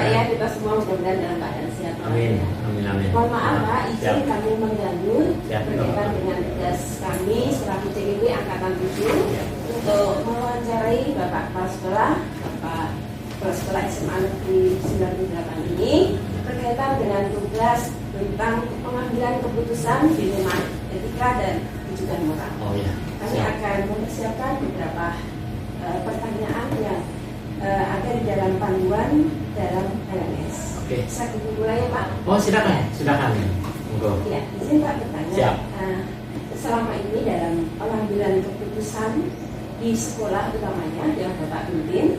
Pak ya, kita semua mudah-mudahan dalam keadaan sehat. Amin. Amin. Amin. Mohon maaf Pak, izin kami mengganggu berkaitan dengan tugas kami selaku CGP Angkatan 7 untuk mewawancarai Bapak Kepala Sekolah, Bapak Kepala Sekolah SMA Negeri 98 ini berkaitan dengan tugas tentang pengambilan keputusan dilema etika dan kejujuran moral. Oh ya. Kami akan mempersiapkan beberapa pertanyaan yang ada di dalam panduan dalam LMS. Oke. Saya mulai ya Pak. Oh silakan, silakan. Monggo. Ya, izin Pak bertanya. Siap. Selama ini dalam pengambilan keputusan di sekolah utamanya yang Bapak pimpin,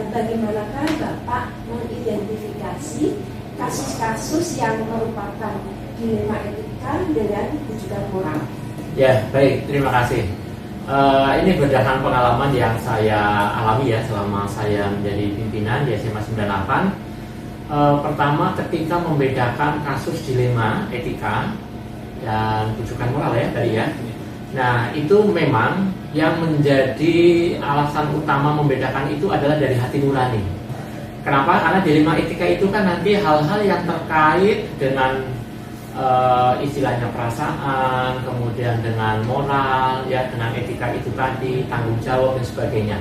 bagaimanakah Bapak mengidentifikasi kasus-kasus yang merupakan dilema etika dengan kejujuran moral? Ya, baik. Terima kasih. Ini berdasarkan pengalaman yang saya alami ya selama saya menjadi pimpinan di SMA 98. Pertama, ketika membedakan kasus dilema etika dan kejujuran moral ya tadi ya. Nah, itu memang yang menjadi alasan utama membedakan itu adalah dari hati nurani. Kenapa? Karena dilema etika itu kan nanti hal-hal yang terkait dengan istilahnya perasaan, kemudian dengan moral, ya dengan etika itu tadi, tanggung jawab dan sebagainya.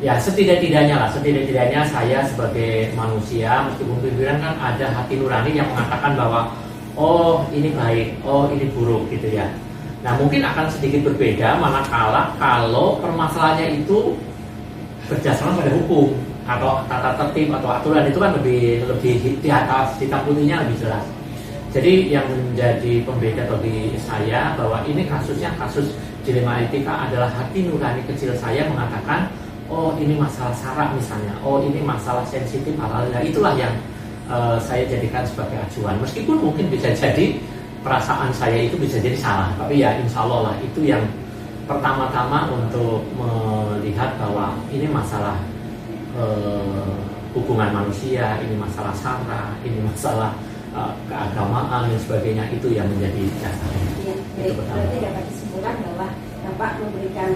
Ya setidak-tidaknya saya sebagai manusia meskipun pimpinan kan ada hati nurani yang mengatakan bahwa oh ini baik, oh ini buruk gitu ya. Nah mungkin akan sedikit berbeda manakala kalau permasalahannya itu berdasarkan pada hukum atau tata tertib atau aturan itu kan lebih di atas, hitam putihnya lebih jelas. Jadi yang menjadi pembeda bagi saya bahwa ini kasusnya kasus dilema etika adalah hati nurani kecil saya mengatakan oh ini masalah sara misalnya, oh ini masalah sensitif hal-hal. Nah, itulah yang saya jadikan sebagai acuan. Meskipun mungkin bisa jadi perasaan saya itu bisa jadi salah, tapi ya insya Allah lah itu yang pertama-tama untuk melihat bahwa ini masalah hubungan manusia, ini masalah sara, ini masalah keagamaan dan sebagainya, itu yang menjadi dasarnya. Ya, baik, berarti dapat disimpulkan bahwa Bapak memberikan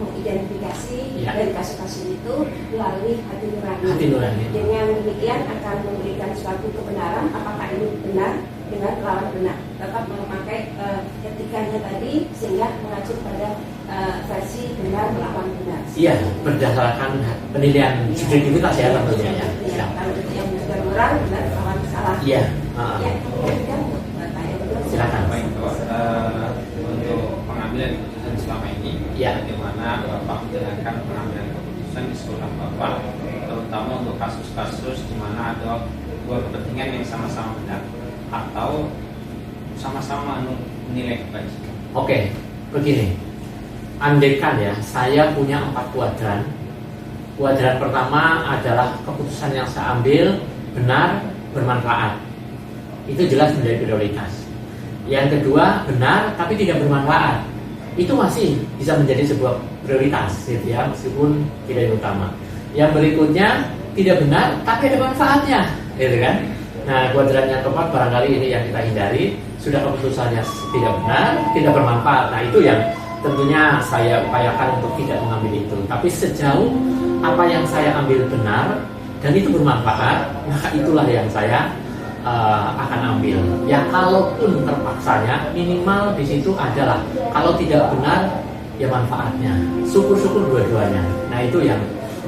mengidentifikasi dari kasus-kasus itu melalui hati nurani. Dengan demikian akan memberikan suatu kebenaran apakah ini benar dengan lawan benar. Bapak memakai etikanya tadi sehingga mengacu pada versi benar melawan benar. Iya, berdasarkan penilaian subjektivitas ya tentunya ya. Iya, kalau itu yang benar moral benar lawan salah. Iya. Ya, kemudian silakan. Baik, untuk pengambilan keputusan selama ini, bagaimana Bapak menjalankan pengambilan keputusan di sekolah Bapak, terutama untuk kasus-kasus di mana ada dua kepentingan yang sama-sama benar atau sama-sama menilai kebajikan. Oke, begini. Andaikan ya, saya punya 4 kuadran. Kuadran pertama adalah keputusan yang saya ambil benar, bermanfaat. Itu jelas menjadi prioritas. Yang kedua benar tapi tidak bermanfaat. Itu masih bisa menjadi sebuah prioritas, gitu ya, meskipun tidak yang utama. Yang berikutnya tidak benar tapi ada manfaatnya, gitu kan? Nah, kuadran yang keempat barangkali ini yang kita hindari, sudah keputusannya tidak benar, tidak bermanfaat. Nah, itu yang tentunya saya upayakan untuk tidak mengambil itu. Tapi sejauh apa yang saya ambil benar dan itu bermanfaat, maka itulah yang saya akan ambil. Ya kalaupun terpaksanya minimal di situ adalah kalau tidak benar ya manfaatnya. Syukur-syukur dua-duanya. Nah itu yang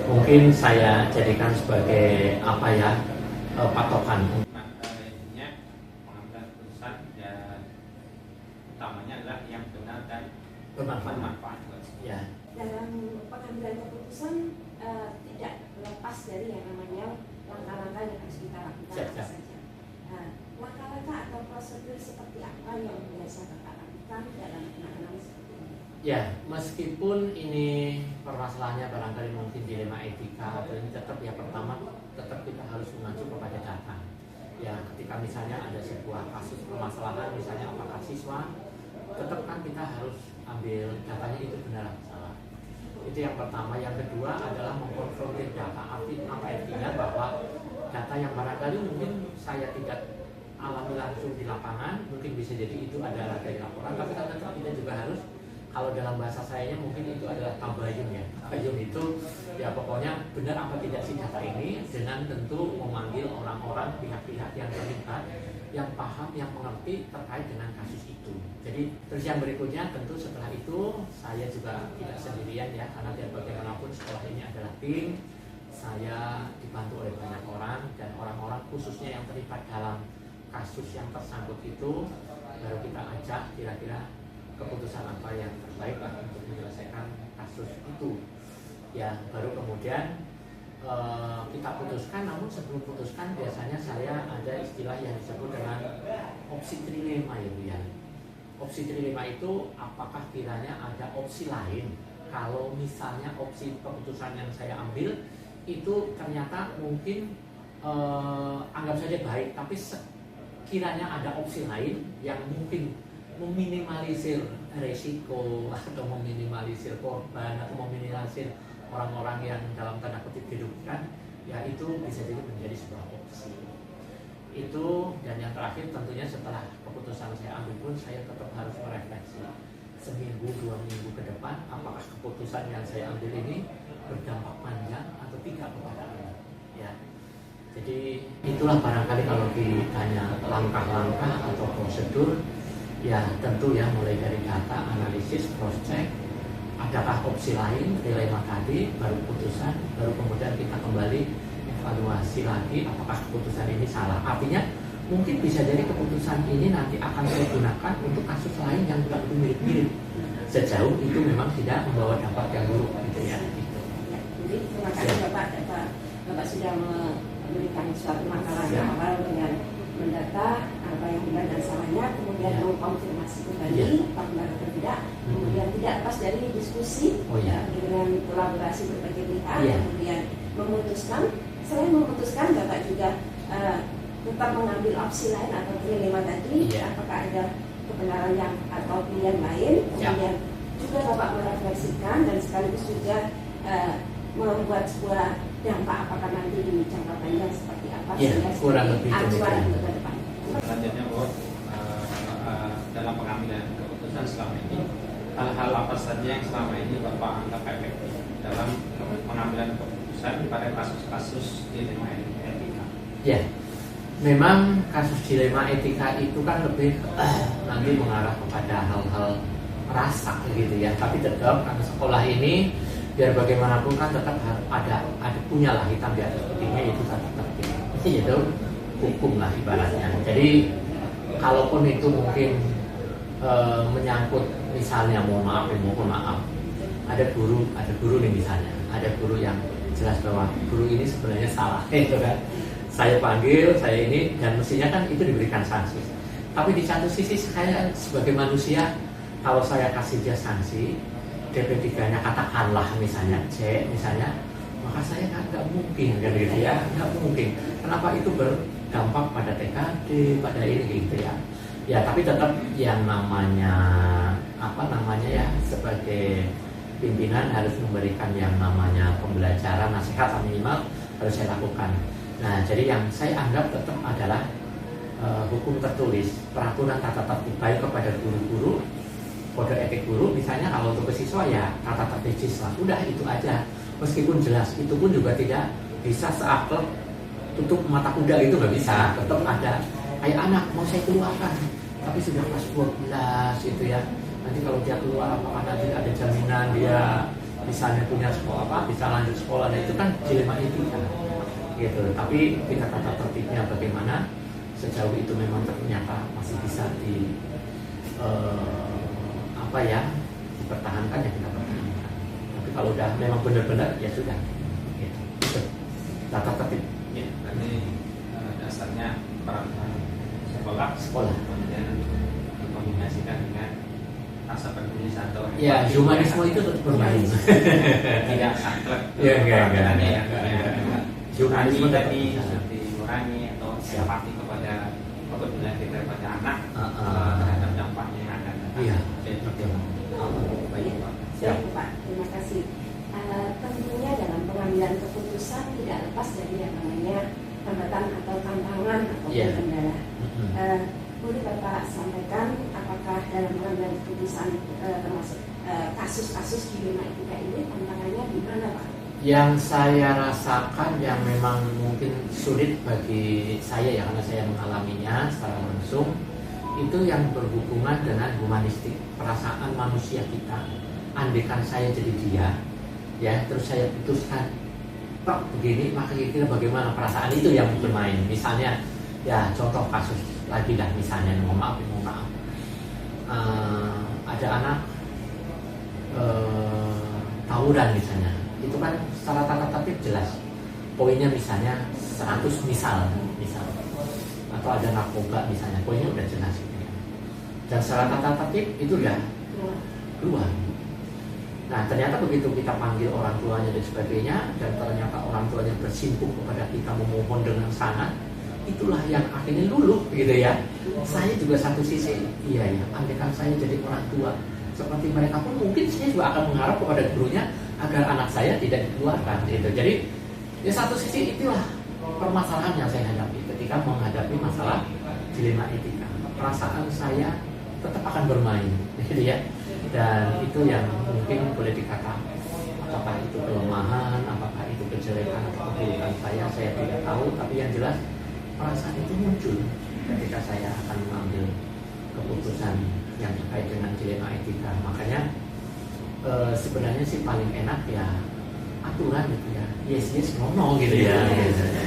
mungkin saya jadikan sebagai apa ya patokan. Pengambilan keputusan dan utamanya adalah yang benar dan bermanfaat. Ya. Dalam pengambilan keputusan tidak lepas dari yang namanya langkah-langkah yang harus kita lakukan saja. Langkah-langkah atau prosedur seperti apa yang biasa Bapak lakukan dalam penanganan seperti ini? Ya, meskipun ini permasalahannya barangkali mungkin dilema etika atau ini tetap ya pertama tetap kita harus mengacu kepada data. Ya, ketika misalnya ada sebuah kasus permasalahan misalnya apakah siswa, tetap kan kita harus ambil datanya itu benar atau salah. Itu yang pertama. Yang kedua adalah mengkonfrontir data. Apa artinya bahwa data yang barangkali mungkin saya tidak alami langsung di lapangan, mungkin bisa jadi itu adalah dari laporan, tapi tetap kita juga harus kalau dalam bahasa sayanya mungkin itu adalah tabayun ya. Tabayun itu ya pokoknya benar apa tidak sih data ini, dengan tentu memanggil orang-orang, pihak-pihak yang terlibat, yang paham, yang mengerti terkait dengan kasus itu. Jadi terus yang berikutnya tentu setelah itu saya juga tidak sendirian ya, karena biar bagaimanapun sekolah ini adalah tim. Saya dibantu oleh banyak orang, dan orang-orang khususnya yang terlibat dalam kasus yang tersangkut itu baru kita ajak kira-kira keputusan apa yang terbaik lah untuk menyelesaikan kasus itu. Ya baru kemudian kita putuskan. Namun sebelum putuskan biasanya saya ada istilah yang disebut dengan opsi trilema ya. Opsi trilema itu apakah kiranya ada opsi lain kalau misalnya opsi keputusan yang saya ambil itu ternyata mungkin anggap saja baik, tapi sekiranya ada opsi lain yang mungkin meminimalisir resiko atau meminimalisir korban atau meminimalisir orang-orang yang dalam tanda kutip dirugikan, ya itu bisa jadi menjadi sebuah opsi itu. Dan yang terakhir tentunya setelah keputusan saya ambil pun saya tetap harus merefleksi seminggu 2 minggu ke depan, apakah keputusan yang saya ambil ini berdampak panjang atau tidak kepada anak ya. Jadi itulah barangkali kalau ditanya langkah-langkah atau prosedur, ya tentu ya mulai dari data, analisis, cross check, adakah opsi lain, dilema tadi, baru putusan, baru kemudian kita kembali evaluasi lagi apakah keputusan ini salah. Artinya mungkin bisa jadi keputusan ini nanti akan saya gunakan untuk kasus lain yang juga mirip-mirip, sejauh itu memang tidak membawa dampak yang buruk gitu ya. Gitu. Ya, jadi terima kasih Bapak sudah memberikan suatu makalah yang awal dengan mendata apa yang benar dan salahnya, kemudian mengkonfirmasi kembali apa benar atau tidak, kemudian tidak lepas dari diskusi dengan kolaborasi berbagai pihak, kemudian memutuskan. Selain memutuskan, Bapak juga tetap mengambil opsi lain atau dilema tadi, apakah ada kebenaran yang atau pilihan lain, kemudian juga Bapak merefleksikan dan sekaligus juga membuat sebuah dampak apakah nanti di jangka panjang seperti apa, sehingga kurang lebih acuan ke depan. Selanjutnya Bu, dalam pengambilan keputusan selama ini, hal-hal apa saja yang selama ini Bapak anggap efektif dalam pengambilan keputusan pada kasus-kasus dilema etika? Ya, memang kasus dilema etika itu kan lebih nanti mengarah kepada hal-hal rasa gitu ya. Tapi tetap karena sekolah ini biar bagaimanapun kan tetap ada punyalah hitam di atas putihnya, itu tata tertib, itu hukum lah ibaratnya. Jadi kalaupun itu mungkin menyangkut misalnya mohon maaf, ada guru nih misalnya, ada guru yang jelas bahwa guru ini sebenarnya salah, itu kan. Saya panggil, saya ini, dan mestinya kan itu diberikan sanksi. Tapi di satu sisi saya sebagai manusia, kalau saya kasih dia sanksi, DP3-nya katakanlah misalnya C misalnya, maka saya nggak mungkin kan gitu ya, nggak mungkin. Kenapa? Itu berdampak pada TKD, pada ini gitu ya. Ya tapi tetap yang namanya ya sebagai pimpinan harus memberikan yang namanya pembelajaran, nasihat minimal harus saya lakukan. Nah jadi yang saya anggap tetap adalah hukum tertulis, peraturan tata tertib baik kepada guru-guru, kode etik guru misalnya. Kalau untuk siswa ya tata tertib siswa, udah itu aja. Meskipun jelas itu pun juga tidak bisa seaklek tutup mata kuda, itu nggak bisa. Tetap ada kayak anak mau saya keluarkan tapi sudah kelas 12 itu ya, nanti kalau dia keluar apakah nanti ada jaminan dia misalnya punya sekolah bisa lanjut sekolah. Nah itu kan dilema etika gitu. Tapi kita tata tertibnya bagaimana, sejauh itu memang ternyata masih bisa dipertahankan ya kita pertahankan. Tapi kalau udah memang benar-benar ya sudah gitu. Tata tertib ya, ini dasarnya peran sekolah kemudian dikombinasikan dengan rasa peduli atau ya humanisme itu tetap bermain. Tidak saklek ya humanisme tadi dikurangi atau simpati kepada kepedulian kita kepada anak terhadap dampaknya yang akan datang. Iya. Baik Pak, terima kasih. Tentunya dalam pengambilan keputusan tidak lepas dari yang namanya hambatan atau tantangan atau kendala. Boleh Bapak sampaikan apakah dalam pengambilan keputusan termasuk kasus-kasus dilema etika ini tantangannya di mana, Pak? Yang saya rasakan yang memang mungkin sulit bagi saya ya, karena saya mengalaminya secara langsung, itu yang berhubungan dengan humanistik, perasaan manusia kita. Andaikan saya jadi dia, ya terus saya putuskan Pak begini, maka kira-kira bagaimana perasaan itu yang bermain. Misalnya ya contoh kasus lagi lah, misalnya mohon maaf ada anak tawuran misalnya, itu kan secara tata tertib jelas poinnya, misalnya 100 misal atau ada narkoba misalnya, poinnya udah jelas gitu ya. Dan secara tata tertib itu udah keluar. Nah ternyata begitu kita panggil orang tuanya dan sebagainya, dan ternyata orang tuanya bersimpuh kepada kita memohon dengan sangat, itulah yang akhirnya luluh gitu ya. Saya juga satu sisi, iya ya, andaikan saya jadi orang tua seperti mereka pun, mungkin saya juga akan mengharap kepada gurunya agar anak saya tidak dikeluarkan gitu. Jadi di satu sisi itulah permasalahan yang saya hadapi ketika menghadapi masalah dilema etika. Perasaan saya tetap akan bermain gitu ya. Dan itu yang mungkin boleh dikatakan apakah itu kelemahan, apakah itu kejelekan atau keburukan saya tidak tahu. Tapi yang jelas perasaan itu muncul ketika saya akan mengambil keputusan yang terkait dengan dilema etika. Makanya sebenarnya sih paling enak ya aturan gitu ya, yes no gitu ya.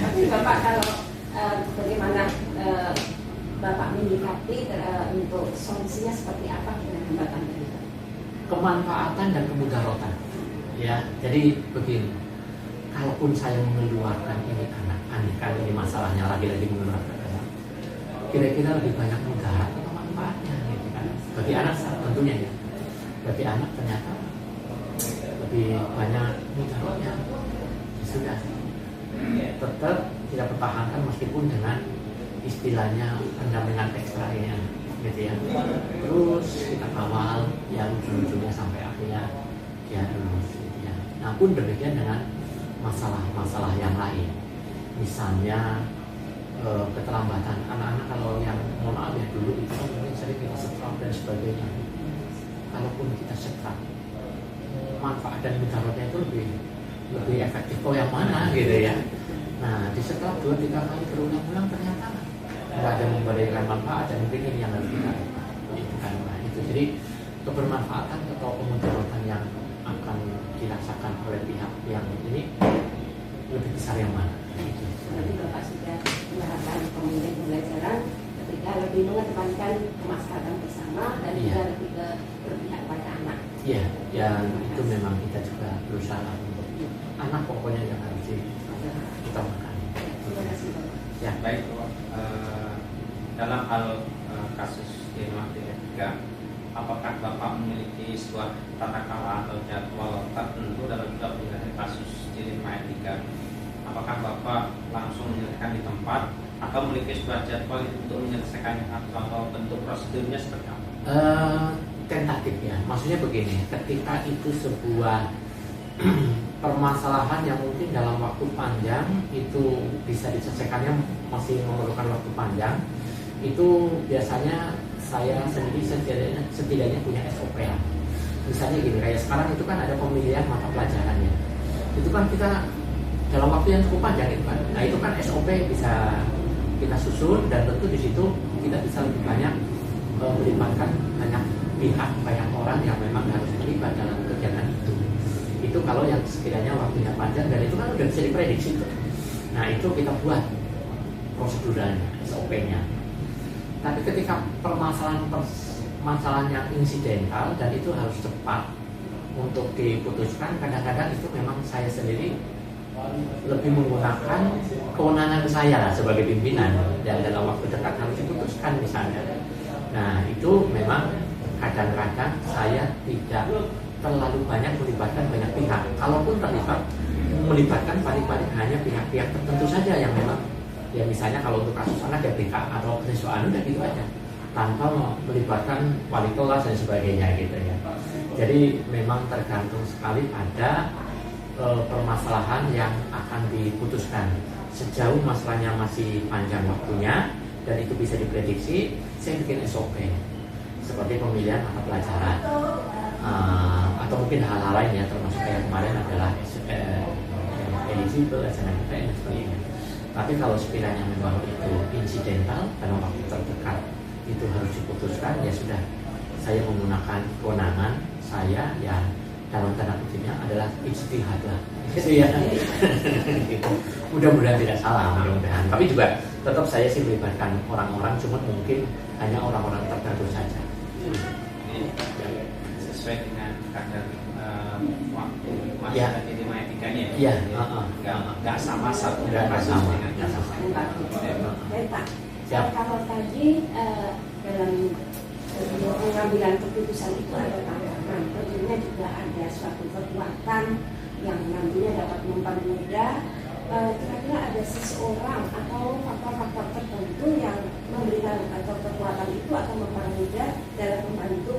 Tapi Bapak kalau bagaimana Bapak menyikapi untuk solusinya seperti apa dengan hambatan itu? Kemanfaatan dan kemudaratan ya. Jadi begini, kalaupun saya mengeluarkan ini anak, andaikan ini masalahnya lagi-lagi mengeluarkan anak, kira-kira lebih banyak mudarat atau manfaatnya gitu kan? Bagi anak tentunya ya, bagi anak ternyata lebih banyak mudaratnya. Sudah tetap kita pertahankan meskipun dengan istilahnya pendampingan ekstra ini gitu ya. Terus kita kawal yang ujung-ujungnya sampai akhirnya dia lulus gitu ya. Nah pun demikian dengan masalah-masalah yang lain, misalnya keterlambatan anak-anak. Kalau yang mohon maaf ya, dulu itu kan mungkin sering kita setrap dan sebagainya. Kalaupun kita setrap, manfaat dan mudaratnya itu lebih efektif kok yang mana gitu ya. Nah di setrap 2-3 kali berulang-ulang ternyata nggak ada memberikan manfaat, dan mungkin ini yang harus kita lakukan. Nah itu jadi kebermanfaatan atau kemudaratan yang akan dirasakan oleh pihak yang ini lebih besar yang mana? Berarti Bapak sudah melakukan pemilihan pembelajaran ketika lebih mengedepankan kemaslahatan bersama dan juga lebih berpihak pada anak. Iya, yang itu memang kita juga berusaha untuk anak pokoknya yang harus kita makan. Terima kasih Bapak. Ya baik. Dalam hal kasus dilema etika, apakah Bapak memiliki sebuah tata cara atau jadwal tertentu dalam kita menyelesaikan kasus dilema etika? Apakah Bapak langsung menyelesaikan di tempat atau memiliki sebuah jadwal untuk menyelesaikannya, atau bentuk prosedurnya seperti apa? Tentatif ya, maksudnya begini, ketika itu sebuah permasalahan yang mungkin dalam waktu panjang itu bisa diselesaikannya masih memerlukan waktu panjang, itu biasanya saya sendiri setidaknya punya SOP ya. Misalnya gini, kayak sekarang itu kan ada pemilihan mata pelajaran ya, itu kan kita dalam waktu yang cukup panjang itu kan. Nah itu kan SOP bisa kita susun, dan tentu di situ kita bisa lebih banyak melibatkan banyak pihak, banyak orang yang memang harus terlibat dalam kegiatan itu. Itu kalau yang sekiranya waktunya panjang, dan itu kan udah bisa diprediksi tuh. Nah itu kita buat proseduralnya, SOP-nya. Tapi ketika permasalahan yang insidental dan itu harus cepat untuk diputuskan, kadang-kadang itu memang saya sendiri lebih menggunakan kewenangan saya lah sebagai pimpinan, dan dalam waktu dekat harus diputuskan misalnya. Nah itu memang kadang-kadang saya tidak terlalu banyak melibatkan banyak pihak. Kalaupun terlibat, melibatkan paling-paling hanya pihak-pihak tertentu saja yang memang ya, misalnya kalau untuk kasus anak ya BK atau siswaan udah gitu aja, tanpa melibatkan wali kelas dan sebagainya gitu ya. Jadi memang tergantung sekali pada permasalahan yang akan diputuskan. Sejauh masalahnya masih panjang waktunya dan itu bisa diprediksi, saya bikin SOP seperti pemilihan mata pelajaran. atau mungkin hal-hal lain ya, termasuk kayak kemarin adalah eligible, SNMPTN dan sebagainya. Tapi kalau sekiranya memang itu insidental dalam waktu terdekat itu harus diputuskan, ya sudah, saya menggunakan kewenangan saya ya, dalam tanda kutipnya adalah ijtihad lah gitu ya. Gitu. Mudah-mudahan tidak salah, mudah-mudahan. Tapi juga tetap saya sih melibatkan orang-orang, cuma mungkin hanya orang-orang tertentu saja. Ini sesuai dengan kadar waktu masa ya. dan ilmu etikanya ya. Nggak sama satu nggak sama dengan kalau tadi dalam pengambilan keputusan itu ada tambahan, tentunya juga ada suatu kekuatan yang nantinya dapat mempermudah. Kira-kira ada seseorang atau faktor-faktor tertentu yang memberikan atau kekuatan itu akan mempermudah dalam membantu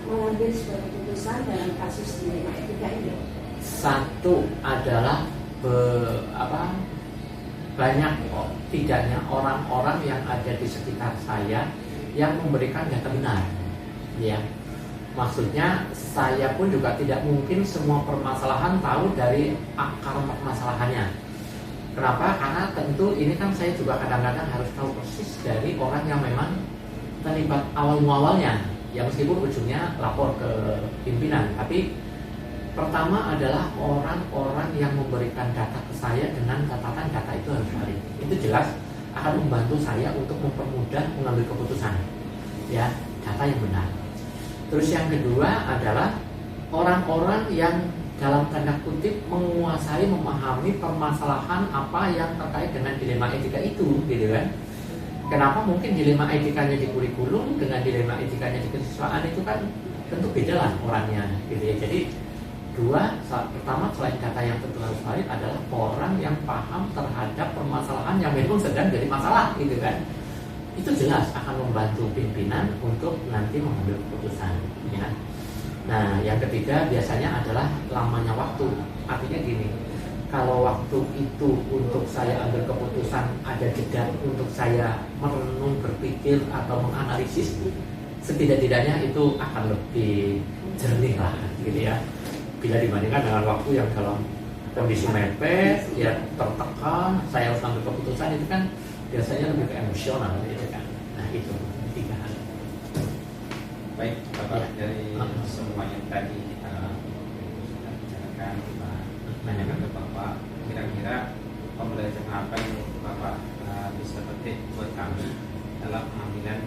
mengambil sebuah keputusan dalam kasus dilema etika ini. Satu adalah banyak tidaknya orang-orang yang ada di sekitar saya yang memberikan data benar, ya. Maksudnya saya pun juga tidak mungkin semua permasalahan tahu dari akar permasalahannya. Kenapa? Karena tentu ini kan saya juga kadang-kadang harus tahu persis dari orang yang memang terlibat awal-muawalnya. Ya meskipun ujungnya lapor ke pimpinan, tapi pertama adalah orang-orang yang memberikan data ke saya dengan catatan data itu harus valid. Itu jelas akan membantu saya untuk mempermudah mengambil keputusan, ya, data yang benar. Terus yang kedua adalah orang-orang yang dalam tanda kutip menguasai, memahami permasalahan apa yang terkait dengan dilema etika itu, gitu kan? Kenapa mungkin dilema etikanya di kurikulum dengan dilema etikanya di kesiswaan itu kan tentu beda lah orangnya, gitu ya. Jadi pertama selain data yang tentu harus valid adalah orang yang paham terhadap permasalahan yang memang sedang jadi masalah, gitu kan? Itu jelas akan membantu pimpinan untuk nanti mengambil keputusan, ya. Nah, yang ketiga biasanya adalah lamanya waktu. Artinya gini, kalau waktu itu untuk saya ambil keputusan ada jeda untuk saya merenung, berpikir atau menganalisis, setidak-tidaknya itu akan lebih jernih lah, gitu ya. Bila dibandingkan dengan waktu yang dalam kondisi mepet, ya tertekan, saya harus ambil keputusan, itu kan biasanya lebih ke emosional, gitu kan. Nah, itu tiga hal. Baik, Bapak, dari semua yang tadi kita sudah bicarakan, kita tanyakan ke Bapak, kira-kira pembelajaran apa yang Bapak bisa petik buat kami dalam pengambilan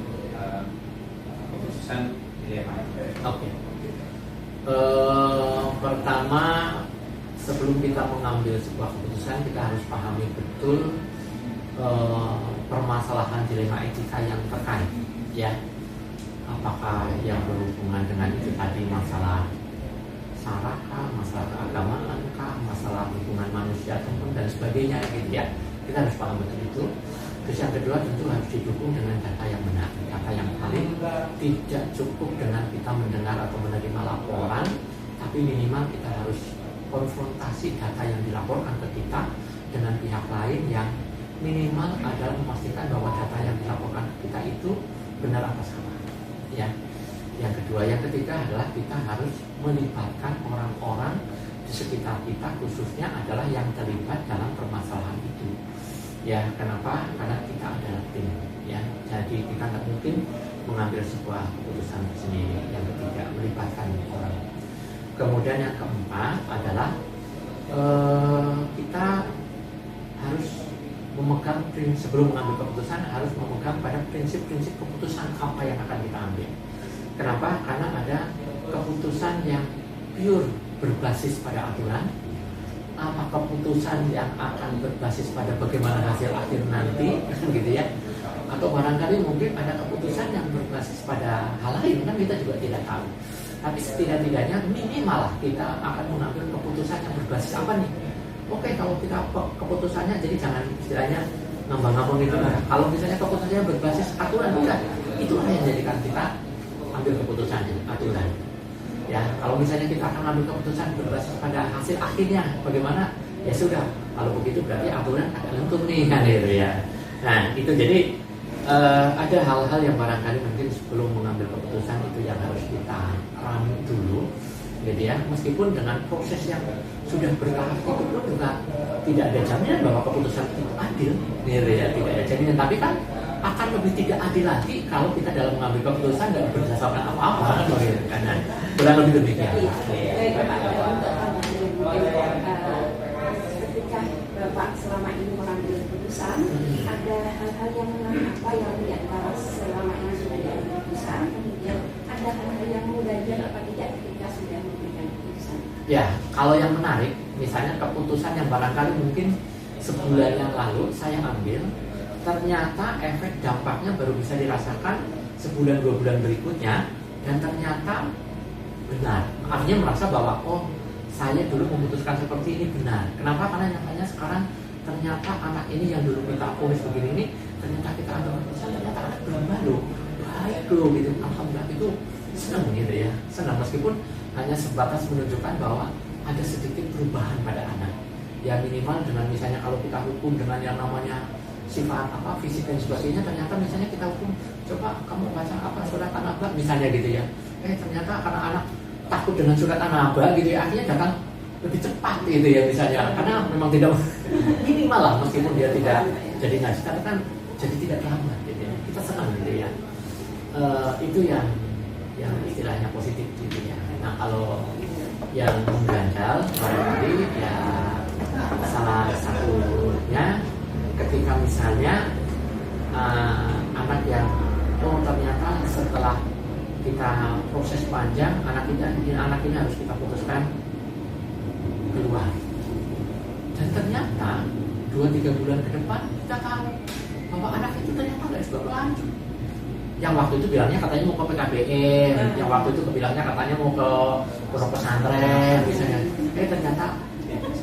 keputusan dilema? Oke. Pertama, sebelum kita mengambil sebuah keputusan, kita harus pahami betul permasalahan dilema etika yang terkait, ya. Apakah yang berhubungan dengan itu tadi masalah sara kah, masalah keagamaan kah, masalah hubungan manusia dan sebagainya, gitu ya. Kita harus paham betul itu. Terus yang kedua tentu harus didukung dengan data yang benar, data yang valid. Tidak cukup dengan kita mendengar atau menerima laporan, tapi minimal kita harus konfrontasi data yang dilaporkan ke kita dengan pihak lain yang minimal adalah memastikan bahwa data yang dilaporkan ke kita itu benar apa salah. Ya, yang kedua, yang ketiga adalah kita harus melibatkan orang-orang di sekitar kita, khususnya adalah yang terlibat dalam permasalahan itu. Ya, kenapa? Karena kita adalah tim. Ya, jadi kita nggak mungkin mengambil sebuah keputusan sendiri. Yang ketiga, melibatkan orang. Kemudian yang keempat adalah kita harus memegang sebelum mengambil keputusan harus memegang pada prinsip-prinsip keputusan apa yang akan kita ambil. Kenapa? Karena ada keputusan yang pure berbasis pada aturan, apa keputusan yang akan berbasis pada bagaimana hasil akhir nanti, gitu ya. Atau barangkali mungkin ada keputusan yang berbasis pada hal lain, kan kita juga tidak tahu. Tapi setidak-tidaknya minimal kita akan mengambil keputusan yang berbasis apa nih? Oke, kalau kita keputusannya jadi jangan istilahnya ngambang-ngambang gitu. Kalau misalnya keputusannya berbasis aturan, udah itulah yang jadikan kita ambil keputusannya, aturan. Ya, kalau misalnya kita akan ambil keputusan berbasis pada hasil akhirnya bagaimana, ya sudah. Kalau begitu berarti aturan agak lentur nih, kan gitu ya. Nah, itu jadi ada hal-hal yang barangkali mungkin sebelum mengambil keputusan itu yang harus kita rami dulu. gitu ya. Meskipun dengan proses yang sudah bertahap itu pun juga tidak ada jaminan bahwa keputusan itu adil, gitu ya, tidak ada jaminan. Tapi kan akan lebih tidak adil lagi kalau kita dalam mengambil keputusan tidak berdasarkan apa-apa, karena kurang lebih demikian. Ketika Bapak selama ini mengambil keputusan, ada hal-hal yang apa yang di antara selama ini sudah diambil keputusan, kemudian ada hal-hal yang mengganjal apa tidak ketika sudah memberikan keputusan? Ya, kalau yang menarik, misalnya keputusan yang barangkali mungkin sebulan yang lalu saya ambil, ternyata efek dampaknya baru bisa dirasakan sebulan 2 bulan berikutnya, dan ternyata benar. Artinya merasa bahwa oh, saya dulu memutuskan seperti ini benar. Kenapa? Karena nyatanya sekarang ternyata anak ini yang dulu kita ponis begini ini, ternyata kita ambil keputusan, ternyata anak berubah loh, baik loh gitu. Alhamdulillah, itu senang gitu ya, senang meskipun hanya sebatas menunjukkan bahwa ada sedikit perubahan pada anak. Ya minimal dengan misalnya kalau kita hukum dengan yang namanya sifat apa fisik dan sebagainya, ternyata misalnya kita hukum, coba kamu baca apa surat An-Naba misalnya gitu ya. Ternyata karena anak takut dengan surat An-Naba gitu ya, akhirnya datang lebih cepat gitu ya misalnya, karena memang tidak minimal lah meskipun dia tidak jadi ngaji, tapi kan jadi tidak lambat gitu ya. Kita senang gitu ya. Itu yang istilahnya positif gitu ya. Nah kalau yang mengganjal barangkali ya salah satunya ketika misalnya anak yang oh ternyata setelah kita proses panjang anak ini harus kita putuskan keluar, dan ternyata 2-3 bulan ke depan kita tahu bahwa anak itu ternyata nggak suka berlanjut. Yang waktu itu bilangnya katanya mau ke PKBM, yang waktu itu bilangnya katanya mau ke pondok pesantren misalnya. Ternyata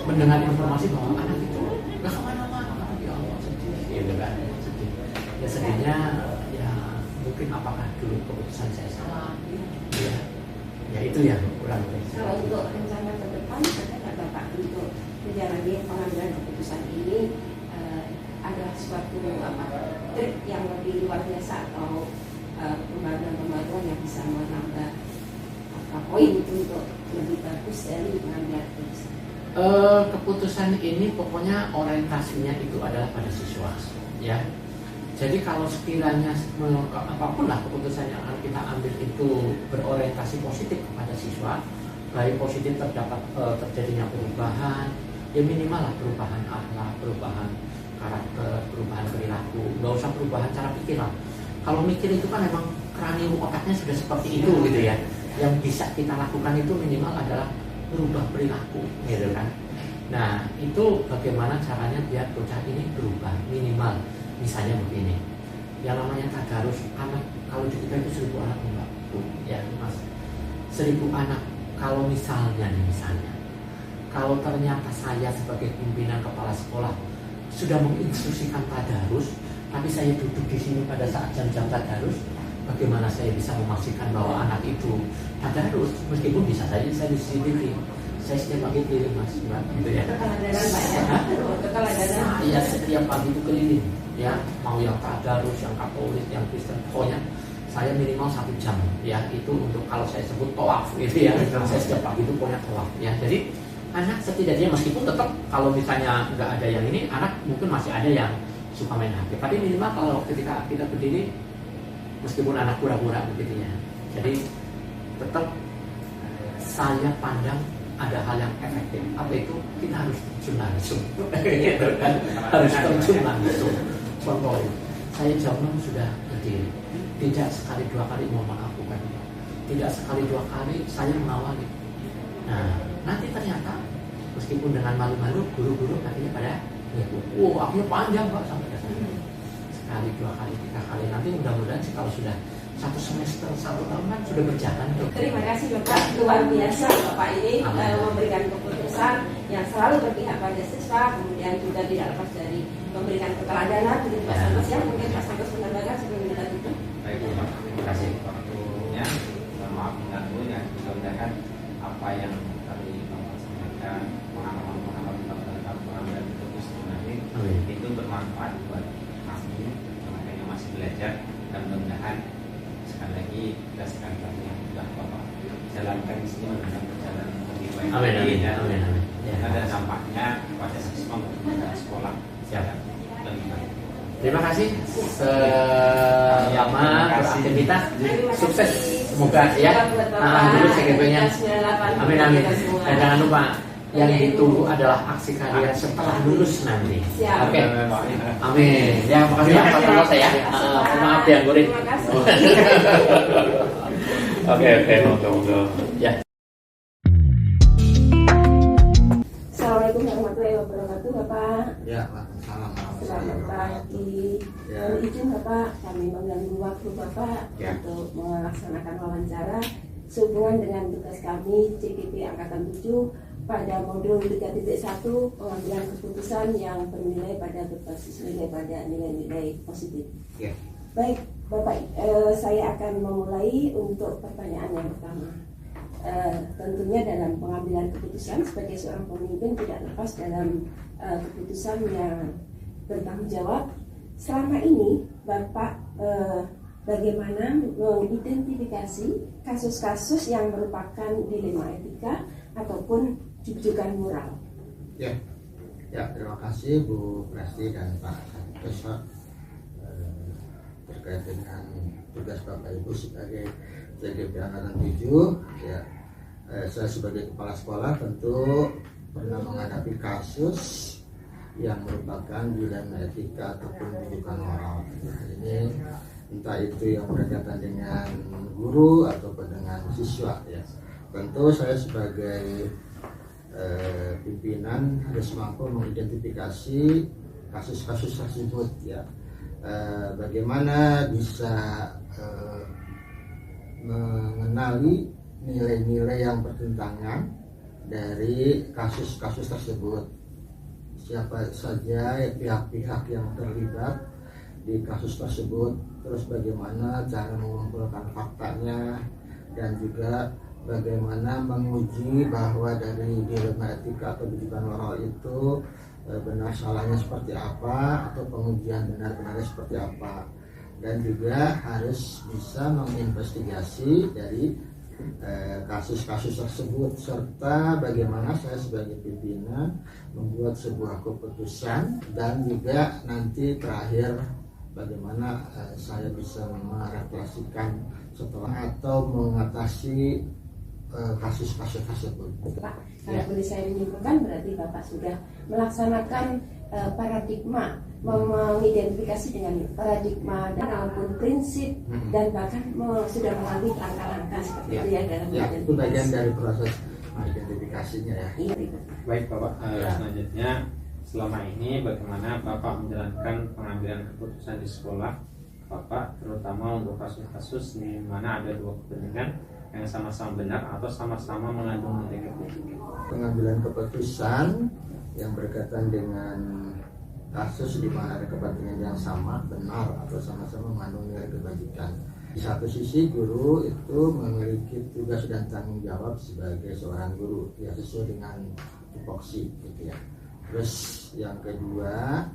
mendengar informasi bahwa anak itu nggak kemana-mana, ya Allah sedih, gitu kan, sedih. Ya sedihnya ya mungkin apakah dulu keputusan saya salah, ya itu yang kurang. Kalau untuk rencana ke depan, ada Bapak untuk menjalani pengambilan keputusan ini ada suatu trik yang lebih luar biasa atau pembaruan-pembaruan yang bisa menambah poin untuk lebih bagus dari pengambilan keputusan? Keputusan ini pokoknya orientasinya itu adalah pada siswa, ya. Jadi kalau sekiranya apapun lah keputusan yang akan kita ambil itu berorientasi positif kepada siswa, baik positif terjadinya perubahan, ya minimal lah perubahan akhlak, perubahan karakter, perubahan perilaku, nggak usah perubahan cara pikir lah. Kalau mikir itu kan memang kranium otaknya sudah seperti itu gitu ya. Yang bisa kita lakukan itu minimal adalah berubah perilaku, gitu kan. Nah itu bagaimana caranya biar bocah ini berubah minimal. Misalnya begini, yang namanya tadarus anak, kalau di kita itu 1000 anak enggak, ya mas, 1000 anak. Kalau misalnya kalau ternyata saya sebagai pimpinan kepala sekolah sudah menginstruksikan tadarus, tapi saya duduk di sini pada saat jam-jam tadarus, bagaimana saya bisa memastikan bahwa anak itu tadarus? Meskipun bisa saja saya di CCTV, saya setiap pagi keliling mas, gitu ya. Saya setiap pagi itu keliling, ya, mau yang tadarus, yang katolik, yang Kristen, pokoknya saya minimal 1 jam, ya, itu untuk kalau saya sebut tawaf, gitu ya. Saya setiap pagi itu pokoknya tawaf, ya. Jadi anak setidaknya meskipun tetap kalau misalnya nggak ada yang ini, anak mungkin masih ada yang suka main HP, tapi minimal kalau ketika kita berdiri, meskipun anak pura-pura begitu ya. Jadi tetap saya pandang ada hal yang efektif. Apa itu? Kita harus terjun langsung. Harus terjun langsung. Contohnya, saya jam 6 sudah berdiri. Tidak sekali 2 kali mau melakukan. Tidak sekali 2 kali saya mengawali. Nah, nanti ternyata meskipun dengan malu-malu, guru-guru akhirnya pada akhirnya panjang Pak sampai ke sana. Sekali, 2 kali, 3 kali. Nanti mudah-mudahan sih kalau sudah 1 semester, 1 tahun kan sudah berjalan. Terima kasih Bapak, luar biasa Bapak ini memberikan keputusan yang selalu berpihak pada siswa, kemudian juga tidak lepas dari memberikan keteladanan. Jadi Pak Santos ya, mungkin Pak Santos menambahkan sebelum kita tutup. Baik, terima kasih waktunya. Maaf mengganggu ya, mudah-mudahan apa yang tadi Bapak sampaikan, pengalaman-pengalaman tentang pengambilan keputusan nanti itu bermanfaat buat kami, teman-teman yang masih belajar, dan mudah-mudahan sekali lagi kita sekali lagi yang sudah Bapak jalankan di sini dengan berjalan lebih baik. Amin, amin, Ya. amin, amin. Ya. Ada dampaknya pada siswa maupun pada sekolah. Siap. Lebih baik. Terima kasih selamat beraktivitas, sukses semoga ya. Dulu CGP-nya. Amin amin. Dan jangan lupa yang ditunggu adalah aksi kalian setelah lulus nanti. Oke. Amin. Ya makasih ya Pak Carlos ya. Maaf ya Gurin. Terima kasih. Oke monggo. Ya. Assalamualaikum warahmatullahi wabarakatuh, Bapak. Ya, salam. Selamat pagi. Ya. Mohon izin Bapak, kami mengganggu waktu Bapak Ya. untuk melaksanakan wawancara sehubungan dengan tugas kami CGP Angkatan 7 pada modul 3.1 pengambilan keputusan yang bernilai pada berbasis nilai pada nilai-nilai positif. Ya. Baik, Bapak, saya akan memulai untuk pertanyaan yang pertama. Tentunya dalam pengambilan keputusan sebagai seorang pemimpin tidak lepas dalam keputusan yang bertanggung jawab. Selama ini Bapak bagaimana mengidentifikasi kasus-kasus yang merupakan dilema etika ataupun jujukan moral? Ya, terima kasih Bu Presti dan Pak Kapolres terkait dengan tugas Bapak Ibu sebagai CGP Angkatan 7. Ya, saya sebagai kepala sekolah tentu pernah menghadapi kasus yang merupakan dilema etika ataupun jujukan moral. Nah, ini entah itu yang berkaitan dengan guru ataupun dengan siswa. Ya, tentu saya sebagai pimpinan harus mampu mengidentifikasi kasus-kasus tersebut. Ya, bagaimana bisa mengenali nilai-nilai yang bertentangan dari kasus-kasus tersebut, siapa saja pihak-pihak yang terlibat di kasus tersebut, terus bagaimana cara mengumpulkan faktanya, dan juga bagaimana menguji bahwa dari dilema etika atau jujukan moral itu benar salahnya seperti apa, atau pengujian benar-benarnya seperti apa. Dan juga harus bisa menginvestigasi dari kasus-kasus tersebut, serta bagaimana saya sebagai pimpinan membuat sebuah keputusan, dan juga nanti terakhir bagaimana saya bisa merefleksikan setelah atau mengatasi kasus-kasus tersebut. Pak, kalau boleh saya menyimpulkan berarti Bapak sudah melaksanakan paradigma, mengidentifikasi dengan paradigma dan maupun prinsip, dan bahkan sudah melalui langkah-langkah seperti itu ya dalam itu bagian dari proses identifikasinya ya. Iya. Baik Bapak, selanjutnya selama ini bagaimana Bapak menjalankan pengambilan keputusan di sekolah Bapak, terutama untuk kasus-kasus di mana ada dua kepentingan yang sama-sama benar atau sama-sama mengandung nilai kepentingan. Pengambilan keputusan yang berkaitan dengan kasus di mana ada kepentingan yang sama, benar, atau sama-sama mengandung nilai kebajikan. Di satu sisi guru itu memiliki tugas dan tanggung jawab sebagai seorang guru, ya sesuai dengan tupoksi gitu ya. Terus yang kedua,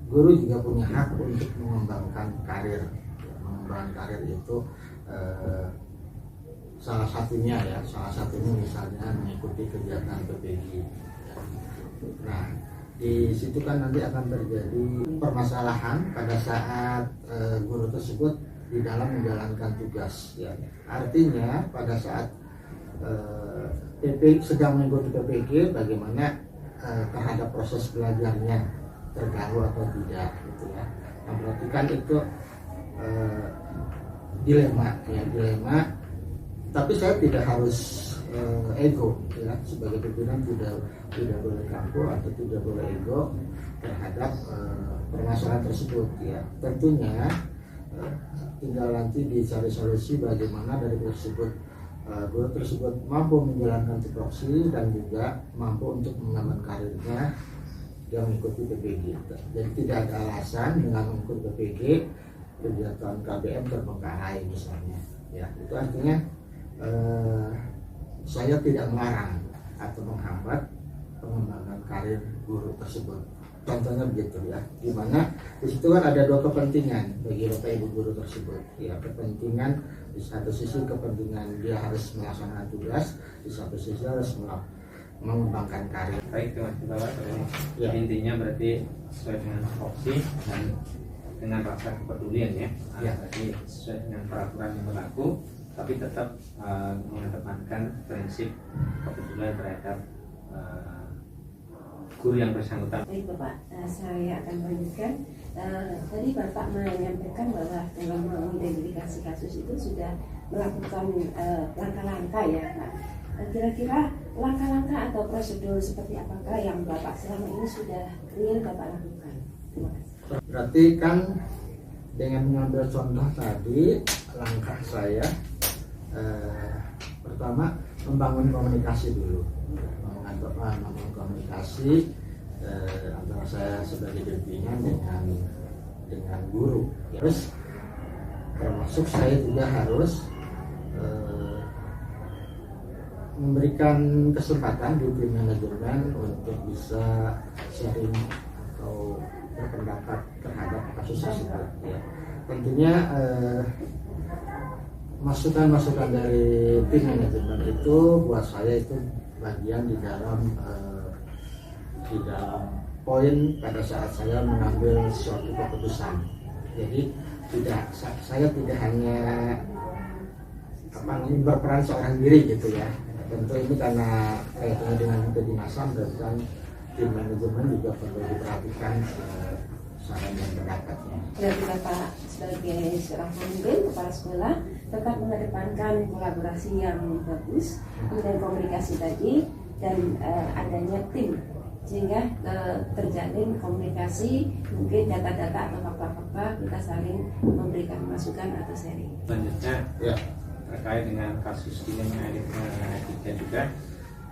guru juga punya hak untuk mengembangkan karir. Mengembangkan karir itu salah satunya misalnya mengikuti kegiatan PPG. Nah, di situ kan nanti akan terjadi permasalahan pada saat guru tersebut di dalam menjalankan tugas. Ya. Artinya pada saat sedang mengikuti PPG, bagaimana terhadap proses belajarnya terganggu atau tidak, gitu ya. Nah, berarti kan itu dilema. Tapi saya tidak harus ego, ya, sebagai pimpinan tidak boleh kaku atau tidak boleh ego terhadap permasalahan tersebut, ya. Tentunya tinggal nanti dicari solusi bagaimana dari guru tersebut mampu menjalankan tupoksi dan juga mampu untuk mengembangkan karirnya yang mengikuti PPG. Jadi tidak ada alasan dengan mengikuti PPG kegiatan KBM terbengkalai misalnya, ya. Itu artinya saya tidak melarang atau menghambat pengembangan karir guru tersebut. Contohnya begitu ya, dimana di situ kan ada dua kepentingan bagi Bapak Ibu guru tersebut. Ya, kepentingan di satu sisi kepentingan dia harus melaksanakan tugas, di satu sisi harus mengembangkan karir. Baik, terima kasih Bapak. Ya. Intinya berarti sesuai dengan opsi dan dengan rasa kepedulian ya. Berarti sesuai dengan peraturan yang berlaku, tapi tetap mengedepankan prinsip kepedulian terhadap guru yang bersangkutan. Baik Bapak, saya akan lanjutkan. Tadi Bapak menyampaikan bahwa dalam mengidentifikasi kasus itu sudah melakukan langkah-langkah ya Pak. Kira-kira langkah-langkah atau prosedur seperti apakah yang Bapak selama ini sudah real Bapak lakukan? Terima kasih. Berarti kan dengan mengambil contoh tadi, langkah saya pertama membangun komunikasi dulu, membangun komunikasi antara saya sebagai pimpinan dengan guru. Terus termasuk saya juga harus memberikan kesempatan di tim manajemen untuk bisa sharing atau berpendapat terhadap kasus tersebut. Ya. Tentunya masukan-masukan dari tim manajemen itu buat saya itu bagian di dalam poin pada saat saya mengambil suatu keputusan. Jadi saya tidak hanya berperan seorang diri gitu ya. Tentu ini karena kaitannya dengan kedinasan dan tim manajemen juga perlu diperhatikan saran dan pendapatnya. Jadi Bapak sebagai seorang pemimpin kepala sekolah tetap mengedepankan kolaborasi yang bagus, kemudian komunikasi tadi dan adanya tim sehingga terjalin komunikasi, mungkin data-data atau fakta-fakta kita saling memberikan masukan atau sharing. Selanjutnya Ya. Terkait dengan kasus ini etika juga,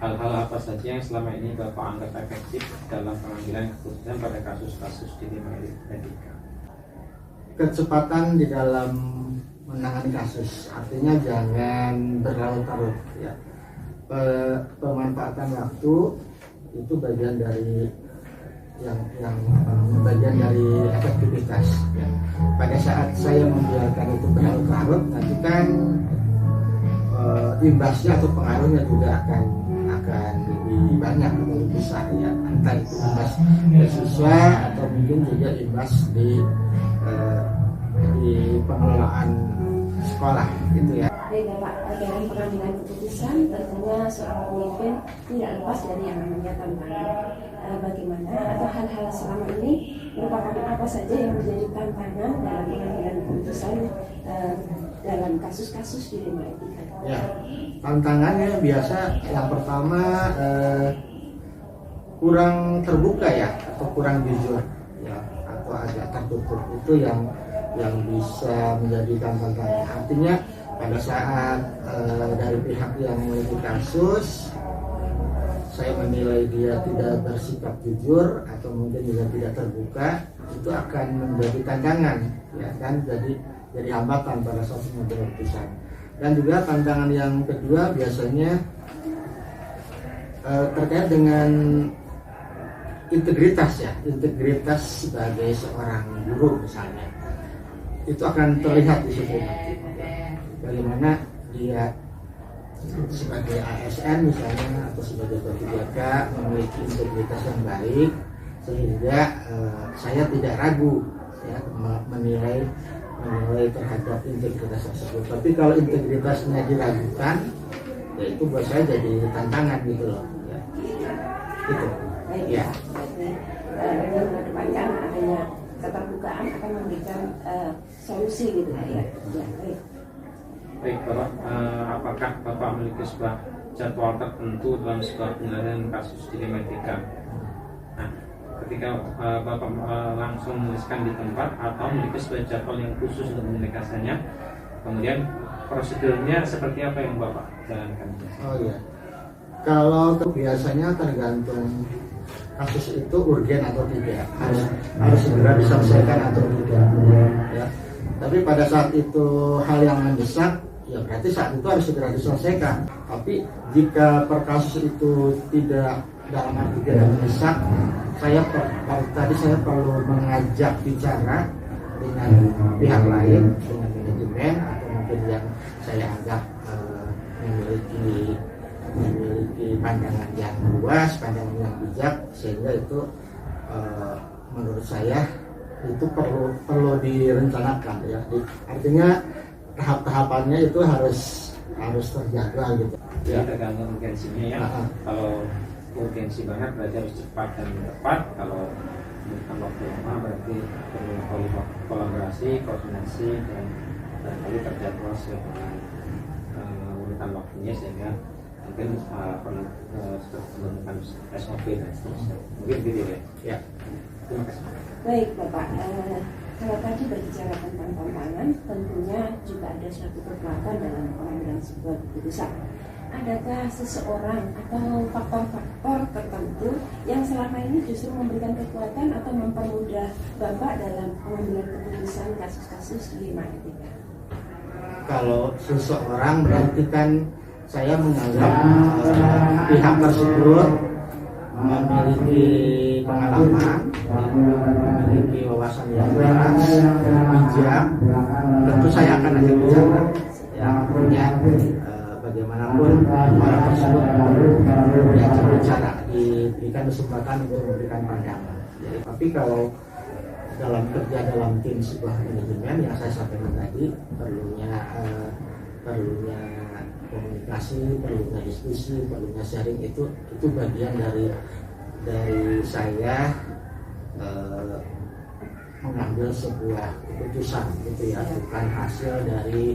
hal-hal apa saja yang selama ini Bapak anggap efektif dalam pengambilan keputusan pada kasus-kasus dilema etika? Kecepatan di dalam menangani kasus, artinya jangan berlarut-larut ya. Pemanfaatan waktu itu bagian dari yang bagian dari efektivitas ya. Pada saat saya membiarkan itu berlarut-larut, nanti kan imbasnya atau pengaruhnya juga akan lebih banyak atau lebih besar ya, entah itu imbas ke siswa atau mungkin juga imbas di pengelolaan sekolah gitu ya. Baik Bapak, dalam pengambilan keputusan tentunya seorang pemimpin tidak lepas dari yang namanya tantangan. Bagaimana atau hal-hal selama ini merupakan apa saja yang menjadi tantangan dalam pengambilan keputusan dalam kasus-kasus dilema etika? Ya, tantangannya biasa yang pertama kurang terbuka ya, atau kurang jujur ya, atau agak tertutup, itu yang bisa menjadikan tantangan. Artinya pada saat dari pihak yang memiliki kasus saya menilai dia tidak bersikap jujur atau mungkin juga tidak terbuka, itu akan menjadi tantangan ya kan, jadi hambatan pada saat mengambil keputusan. Dan juga tantangan yang kedua biasanya terkait dengan integritas ya, integritas sebagai seorang guru misalnya, itu akan terlihat di situ nanti. Bagaimana dia sebagai ASN misalnya atau sebagai P3K memiliki integritas yang baik sehingga saya tidak ragu ya menilai terhadap integritas tersebut. Tapi kalau integritasnya diragukan, ya itu buat saya jadi tantangan gitu loh. Ya. Gitu. Baik ya. Dengan mengedepankan adanya keterbukaan akan memberikan solusi gitu ya. Ya baik. Baik Bapak, apakah Bapak memiliki sebuah jadwal tertentu dalam sebuah penyelesaian kasus dilema etika? Nah, ketika Bapak langsung menuliskan di tempat atau memiliki sebuah jadwal yang khusus untuk menyelesaikannya, kemudian prosedurnya seperti apa yang Bapak jalankan? Oh iya, kalau biasanya tergantung kasus itu urgen atau tidak, harus segera diselesaikan atau tidak ya. Tapi pada saat itu hal yang mendesak, ya berarti saat itu harus segera diselesaikan. Tapi jika per kasus itu tidak dalam arti tidak mendesak, tadi saya perlu mengajak bicara dengan pihak lain, dengan manajemen atau mungkin yang saya anggap memiliki pandangan yang luas, pandangan yang bijak, sehingga itu menurut saya itu perlu direncanakan ya. Artinya tahap-tahapannya itu harus terjaga gitu. Ya, tergantung urgensinya ya. Kalau urgensi banget berarti harus cepat dan tepat. Kalau bukan waktu lama berarti perlu kolaborasi, koordinasi dan barangkali terjadwal sesuai dengan urutan waktunya, sehingga mungkin perlu menentukan SOP dan seterusnya. Mungkin gitu ya. Ya. Terima kasih. Baik Bapak, kalau tadi berbicara tentang tantangan, tentunya juga ada suatu kekuatan dalam pengambilan sebuah keputusan. Adakah seseorang atau faktor-faktor tertentu yang selama ini justru memberikan kekuatan atau mempermudah Bapak dalam pengambilan keputusan kasus-kasus di etika? Kalau seseorang berarti kan saya menganggap pihak tersebut memiliki pengalaman, memiliki wawasan yang luas, bijak, tentu saya akan ajak bicara. Ya, punya bagaimanapun orang tersebut diajak bicara, diberikan kesempatan untuk memberikan pandangan. Jadi, tapi kalau dalam kerja dalam tim sebuah manajemen yang saya sampaikan tadi, perlunya komunikasi, perlunya diskusi, perlunya sharing, itu bagian dari saya mengambil sebuah keputusan gitu ya, bukan hasil dari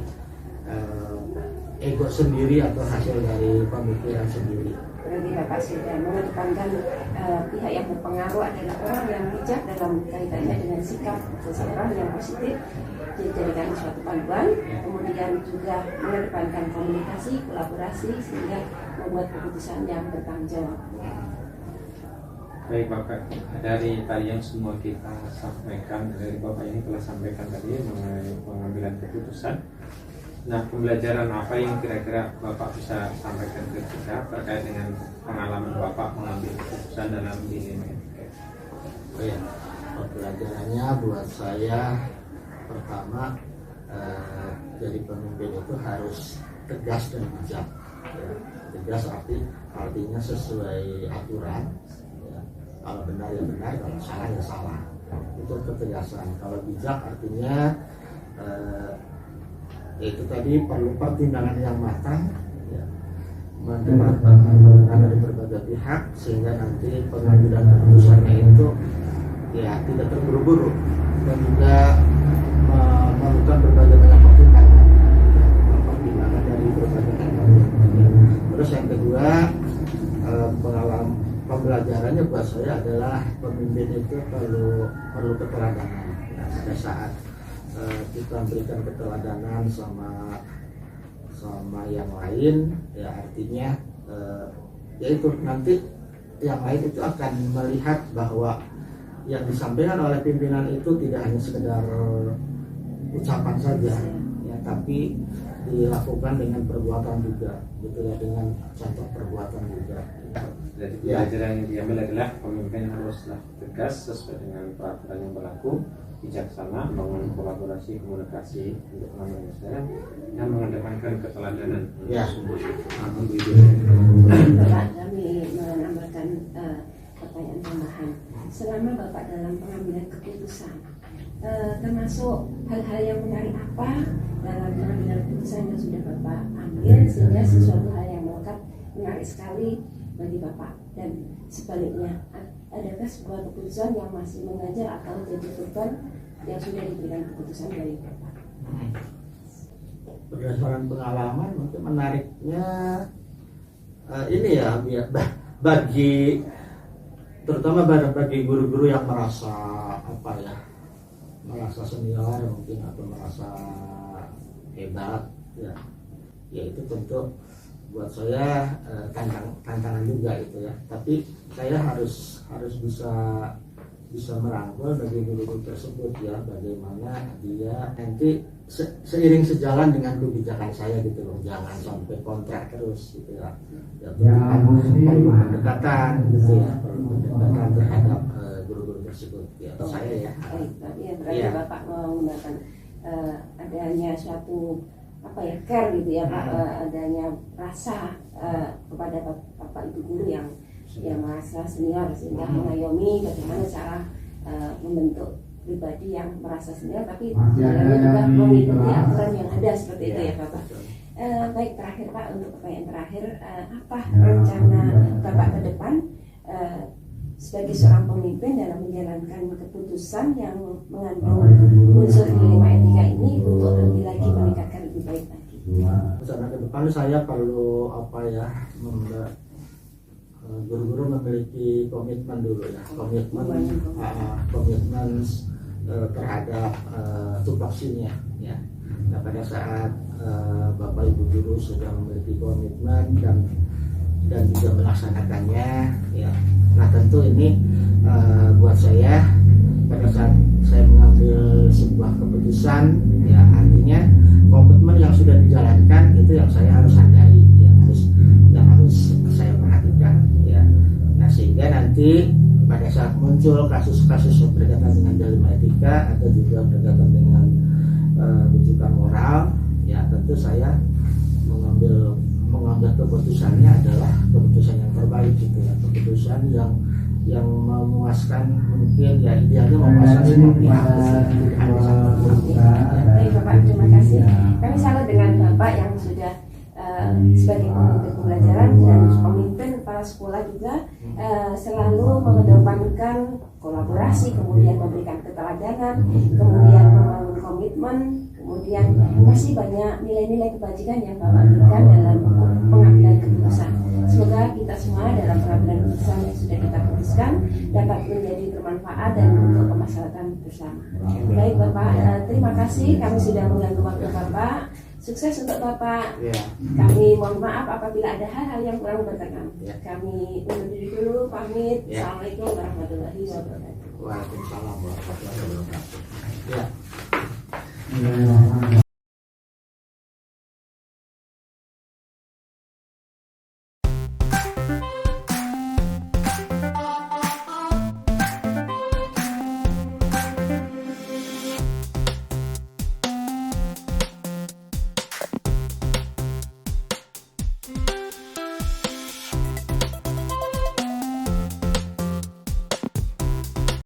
ego sendiri atau hasil dari pemikiran sendiri. Berarti Bapak sudah mengedepankan pihak yang berpengaruh adalah orang yang bijak dalam kaitannya dengan sikap seseorang yang positif, dijadikan suatu panduan, kemudian juga mengedepankan komunikasi, kolaborasi, sehingga membuat keputusan yang bertanggung jawab. Baik Bapak, dari tadi yang semua kita sampaikan, dari Bapak ini telah sampaikan tadi mengenai pengambilan keputusan. Nah, pembelajaran apa yang kira-kira Bapak bisa sampaikan ke kita terkait dengan pengalaman Bapak mengambil keputusan dalam ini? Oh ya, pembelajarannya buat saya pertama, jadi pemimpin itu harus tegas dan bijak. Ya. Tegas artinya sesuai aturan. Ya. Kalau benar ya benar, kalau salah ya salah. Itu ketegasan. Kalau bijak artinya itu tadi perlu pertimbangan yang matang, ya, mendengarkan dari berbagai pihak, sehingga nanti pengambilan keputusannya itu ya tidak terburu-buru dan juga melakukan berbagai macam pertimbangan dari berbagai macam. Terus yang kedua, pembelajarannya buat saya adalah pemimpin itu perlu keteladanan. Nah, pada saat kita berikan keteladanan sama yang lain, ya artinya yaitu nanti yang lain itu akan melihat bahwa yang disampaikan oleh pimpinan itu tidak hanya sekedar ucapan saja, ya, tapi dilakukan dengan perbuatan juga, gitu ya, dengan contoh perbuatan juga. Jadi pelajaran yang diambil adalah pemimpin haruslah tegas sesuai dengan peraturan yang berlaku, bijaksana, membangun kolaborasi, komunikasi untuk pengambilan keputusan, dan mengedepankan keteladanan. Ya. Bapak, kami menambahkan pertanyaan tambahan. Selama Bapak dalam pengambilan keputusan, termasuk hal-hal yang menarik apa dalam pengambilan keputusan yang sudah Bapak ambil, sehingga sesuatu hal yang melekat menarik sekali bagi Bapak, dan sebaliknya, adakah sebuah keputusan yang masih mengajar atau jadi beban yang sudah diberikan keputusan dari Bapak? Berdasarkan pengalaman, mungkin menariknya ini ya, bagi terutama bagi guru-guru yang merasa senior mungkin atau merasa hebat, ya itu tentu buat saya tantangan juga itu ya. Tapi saya harus bisa bisa merangkul bagi guru tersebut ya, bagaimana dia nanti seiring sejalan dengan kebijakan saya gitu loh, jangan sampai kontrak terus gitu ya. Perlu pendekatan gitu ya, perlu pendekatan terhadap guru-guru tersebut ya. Saya ya. Tapi yang terakhir Bapak menggunakan adanya suatu care gitu ya Pak, adanya rasa kepada Bapak Ibu guru yang merasa senior sehingga mengayomi bagaimana cara membentuk pribadi yang merasa senior tapi sebenarnya juga mengikuti aturan yang ada seperti itu ya Bapak. Baik, terakhir Pak, untuk pertanyaan terakhir, apa rencana Bapak ke depan sebagai seorang pemimpin dalam menjalankan keputusan yang mengandung unsur dilema etika ini untuk lebih lagi meningkatkan lebih baik lagi? Rencana ke depan saya perlu guru-guru memiliki komitmen dulu ya, komitmen terhadap tupoksinya ya. Nah, pada saat Bapak Ibu guru sudah memiliki komitmen dan juga melaksanakannya ya, nah tentu ini buat saya pada saat saya mengambil sebuah keputusan ya, artinya komitmen yang sudah dijalankan itu yang saya harus hargai ya, harus saya perhatikan ya. Nah, sehingga nanti pada saat muncul kasus-kasus yang berkaitan dengan dilema etika atau juga berkaitan dengan rujukan moral ya, tentu saya mengambil keputusannya adalah keputusan yang terbaik gitu ya, keputusan yang memuaskan, mungkin ya idealnya memuaskan semua pihak. Baik Bapak, terima kasih. Kami salut dengan Bapak yang sudah sebagai pemimpin pembelajaran dan pemimpin para sekolah juga selalu mengedepankan kolaborasi, kemudian memberikan keteladanan, kemudian membangun komitmen, kemudian masih banyak nilai-nilai kebajikan yang Bapak berikan dalam pengambilan keputusan. Semoga kita semua dalam pengambilan keputusan yang sudah kita putuskan dapat menjadi bermanfaat dan untuk kemaslahatan bersama. Baik Bapak, terima kasih, kami sudah mengganggu waktu Bapak. Sukses untuk Bapak. Kami mohon maaf apabila ada hal-hal yang kurang berkenan. Kami undur diri dulu, pamit. Assalamualaikum warahmatullahi wabarakatuh. Waalaikumsalam warahmatullahi wabarakatuh.